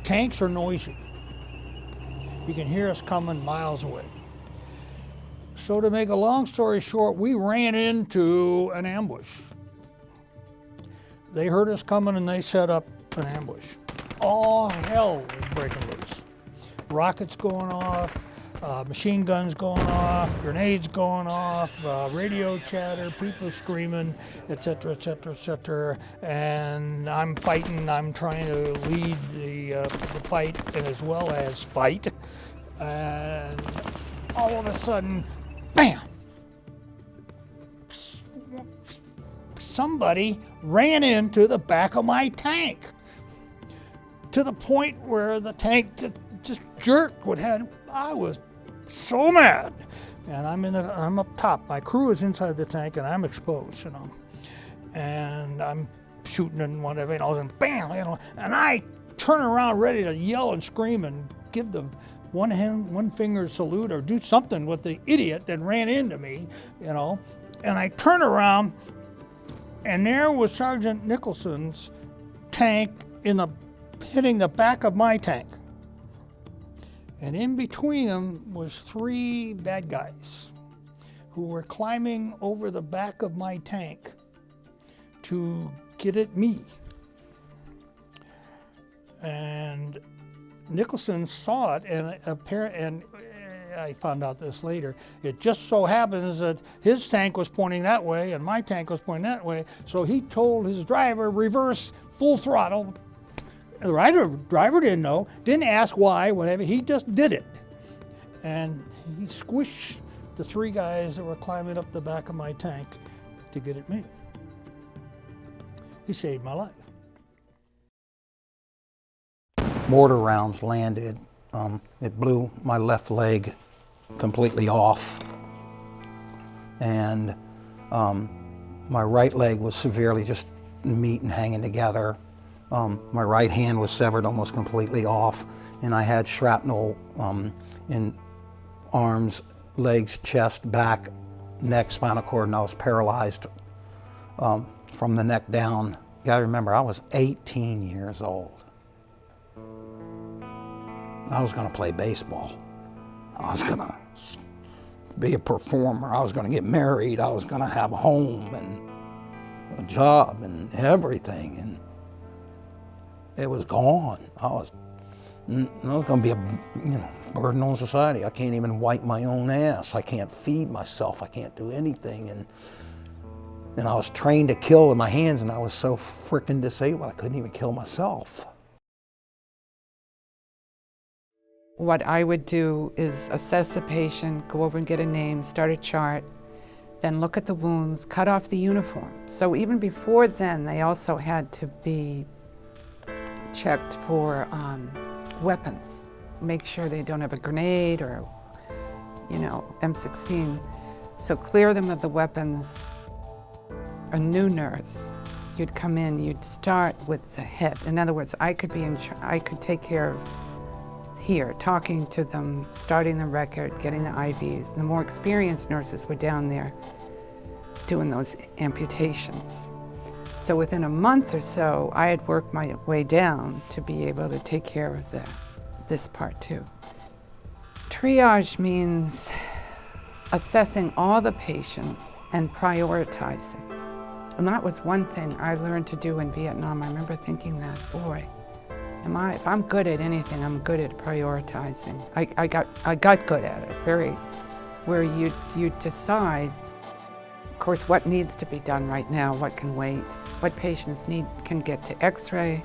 tanks are noisy. You can hear us coming miles away. So to make a long story short, we ran into an ambush. They heard us coming and they set up an ambush. All hell was breaking loose. Rockets going off, machine guns going off, grenades going off, radio chatter, people screaming, etc., etc., etc. And I'm fighting. I'm trying to lead the fight and as well as fight. And all of a sudden, bam! Somebody ran into the back of my tank to the point where the tank just jerked. I was so mad, and I'm up top. My crew is inside the tank, and I'm exposed, and I'm shooting and whatever, and bam, and I turn around ready to yell and scream and give the one finger salute or do something with the idiot that ran into me, and I turn around, and there was Sergeant Nicholson's tank hitting the back of my tank. And in between them was 3 bad guys who were climbing over the back of my tank to get at me. And Nicholson saw it, and I found out this later. It just so happens that his tank was pointing that way and my tank was pointing that way, so he told his driver, reverse, full throttle. The driver didn't know, didn't ask why, whatever, he just did it. And he squished the 3 guys that were climbing up the back of my tank to get at me. He saved my life. Mortar rounds landed. It blew my left leg completely off. And my right leg was severely just meat and hanging together. My right hand was severed almost completely off, and I had shrapnel in arms, legs, chest, back, neck, spinal cord, and I was paralyzed from the neck down. You gotta remember, I was 18 years old. I was gonna play baseball. I was gonna be a performer. I was gonna get married. I was gonna have a home and a job and everything. And it was gone. I was gonna be a burden on society. I can't even wipe my own ass. I can't feed myself. I can't do anything. And I was trained to kill with my hands, and I was so frickin' disabled I couldn't even kill myself. What I would do is assess the patient, go over and get a name, start a chart, then look at the wounds, cut off the uniform. So even before then, they also had to be checked for weapons. Make sure they don't have a grenade or, M16. So clear them of the weapons. A new nurse, you'd come in, you'd start with the head. In other words, I could take care of here, talking to them, starting the record, getting the IVs. The more experienced nurses were down there doing those amputations. So within a month or so, I had worked my way down to be able to take care of this part too. Triage means assessing all the patients and prioritizing. And that was one thing I learned to do in Vietnam. I remember thinking that, boy, if I'm good at anything, I'm good at prioritizing. I got good at it, where you decide, of course, what needs to be done right now, what can wait, what patients can get to X-ray,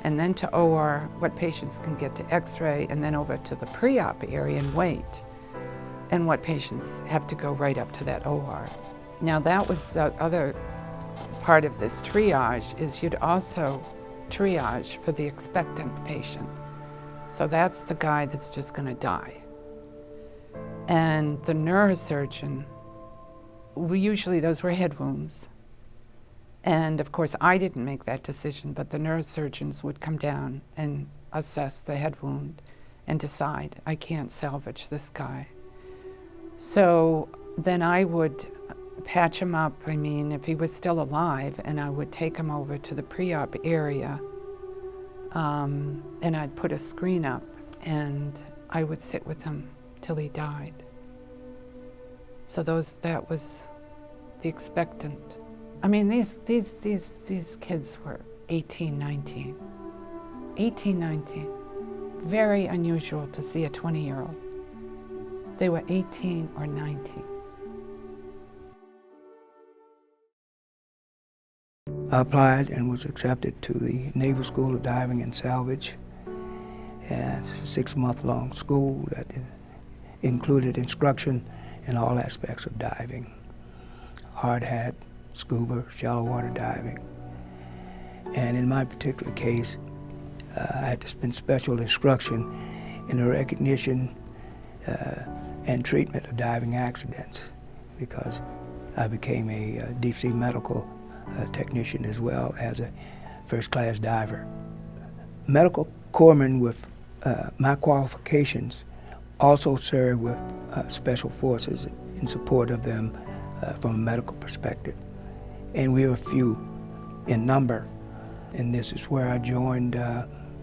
and then to OR, what patients can get to X-ray, and then over to the pre-op area and wait, and what patients have to go right up to that OR. Now that was the other part of this triage, is you'd also triage for the expectant patient. So that's the guy that's just gonna die. And the neurosurgeon, usually those were head wounds. And of course I didn't make that decision, but the neurosurgeons would come down and assess the head wound and decide, I can't salvage this guy. So then I would patch him up, if he was still alive, and I would take him over to the pre-op area And I'd put a screen up, and I would sit with him till he died. So that was the expectant. I mean, these kids were 18, 19. 18, 19. Very unusual to see a 20-year-old. They were 18 or 19. I applied and was accepted to the Naval School of Diving and Salvage. And it's a 6-month-long school that included instruction in all aspects of diving. Hard hat, scuba, shallow water diving. And in my particular case, I had to spend special instruction in the recognition and treatment of diving accidents, because I became a deep sea medical technician as well as a first-class diver. Medical corpsmen with my qualifications also serve with special forces in support of them from a medical perspective. And we were few in number, and this is where I joined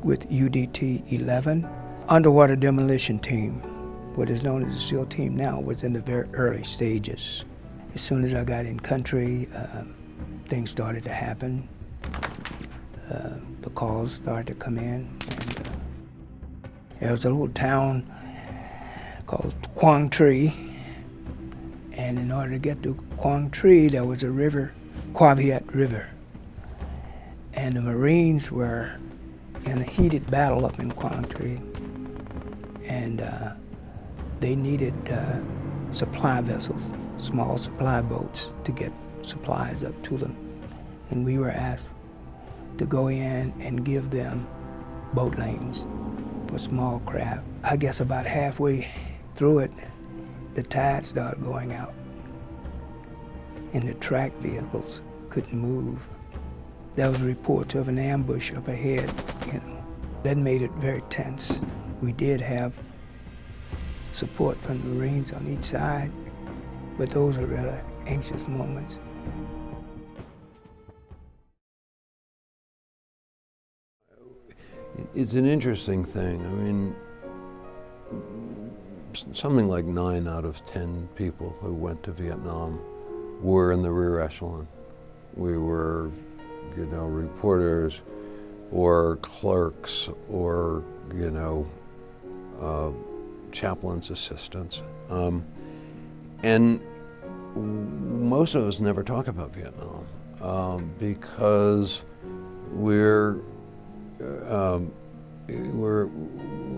with UDT 11, Underwater Demolition Team. What is known as the SEAL team now was in the very early stages. As soon as I got in country, things started to happen. The calls started to come in. And, there was a little town called Quang Tri, and in order to get to Quang Tri, there was a river, Qua Viet River. And the Marines were in a heated battle up in Quang Tri, and they needed supply vessels, small supply boats, to get supplies up to them. And we were asked to go in and give them boat lanes for small craft. I guess about halfway through it, the tide started going out, and the track vehicles couldn't move. There was reports of an ambush up ahead, That made it very tense. We did have support from the Marines on each side, but those are really anxious moments. It's an interesting thing. I mean, something like 9 out of 10 people who went to Vietnam were in the rear echelon. We were, reporters or clerks or, chaplain's assistants. And most of us never talk about Vietnam because we're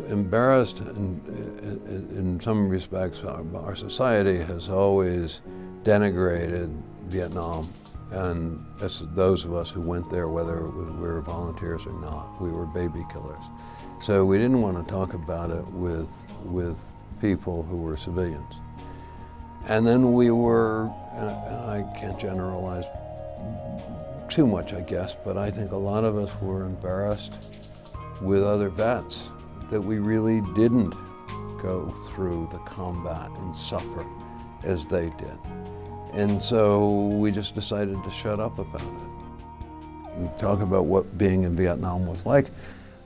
embarrassed in some respects. Our society has always denigrated Vietnam, and those of us who went there, whether we were volunteers or not, we were baby killers. So we didn't want to talk about it with people who were civilians. And then we were, and I can't generalize too much, I guess, but I think a lot of us were embarrassed with other vets that we really didn't go through the combat and suffer as they did. And so we just decided to shut up about it. We talk about what being in Vietnam was like.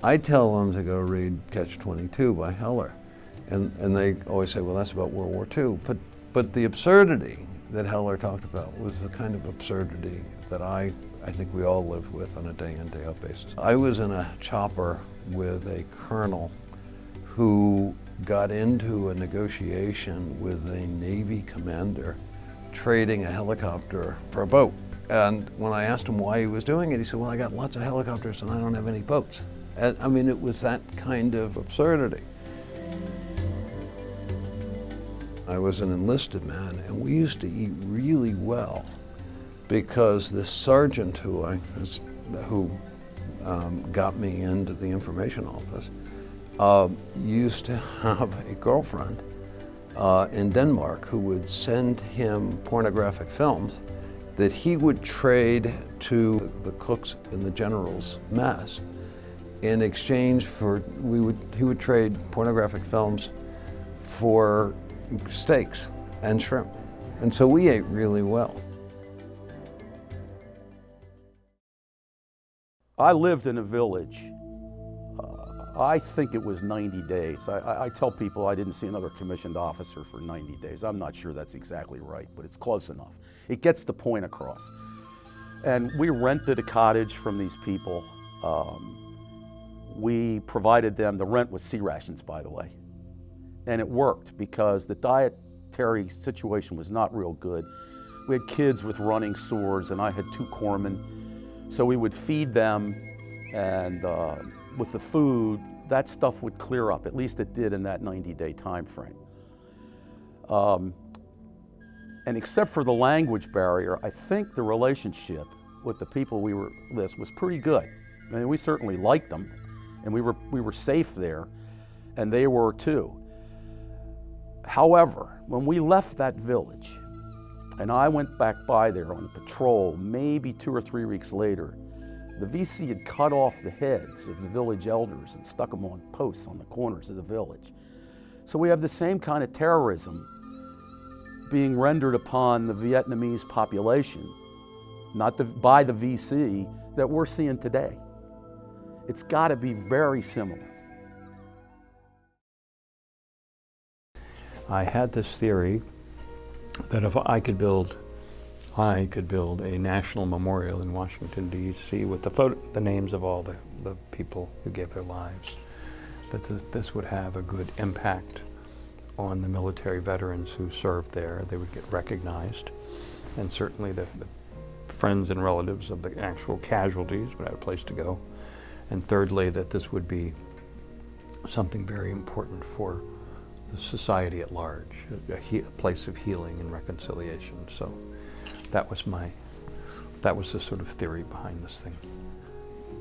I tell them to go read Catch-22 by Heller. And they always say, well, that's about World War II. But the absurdity that Heller talked about was the kind of absurdity that I think we all live with on a day in, day out basis. I was in a chopper with a colonel who got into a negotiation with a Navy commander trading a helicopter for a boat. And when I asked him why he was doing it, he said, well, I got lots of helicopters and I don't have any boats. And, I mean, it was that kind of absurdity. I was an enlisted man, and we used to eat really well because this sergeant who got me into the information office used to have a girlfriend in Denmark who would send him pornographic films that he would trade to the cooks in the general's mess. In exchange for, he would trade pornographic films for steaks and shrimp. And so we ate really well. I lived in a village I think it was 90 days. I tell people I didn't see another commissioned officer for 90 days. I'm not sure that's exactly right, but it's close enough. It gets the point across. And we rented a cottage from these people. We provided them, the rent was sea rations, by the way. And it worked because the dietary situation was not real good. We had kids with running sores, and I had 2 corpsmen. So we would feed them, and with the food, that stuff would clear up. At least it did in that 90-day time frame. And except for the language barrier, I think the relationship with the people we were with was pretty good. I mean, we certainly liked them, and we were safe there, and they were too. However, when we left that village, and I went back by there on a patrol, maybe 2 or 3 weeks later, the VC had cut off the heads of the village elders and stuck them on posts on the corners of the village. So we have the same kind of terrorism being rendered upon the Vietnamese population, by the VC, that we're seeing today. It's got to be very similar. I had this theory that if I could build a national memorial in Washington, D.C. with the names of all the people who gave their lives, that this would have a good impact on the military veterans who served there. They would get recognized, and certainly the friends and relatives of the actual casualties would have a place to go. And thirdly, that this would be something very important for the society at large, a place of healing and reconciliation. So that was the sort of theory behind this thing.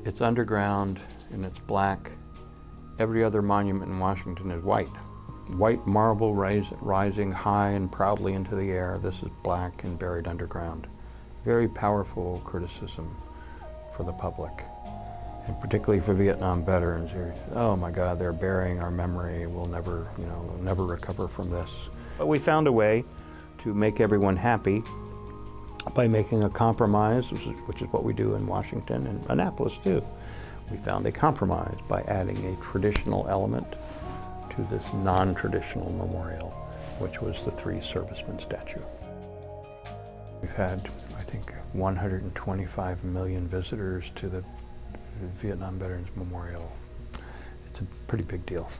It's underground and it's black. Every other monument in Washington is white. White marble rising high and proudly into the air. This is black and buried underground. Very powerful criticism for the public, and particularly for Vietnam veterans who, oh my God, they're burying our memory. We'll never recover from this. But we found a way to make everyone happy by making a compromise, which is what we do in Washington and Annapolis too. We found a compromise by adding a traditional element to this non-traditional memorial, which was the 3 servicemen statue. We've had, I think, 125 million visitors to the Vietnam Veterans Memorial. It's a pretty big deal.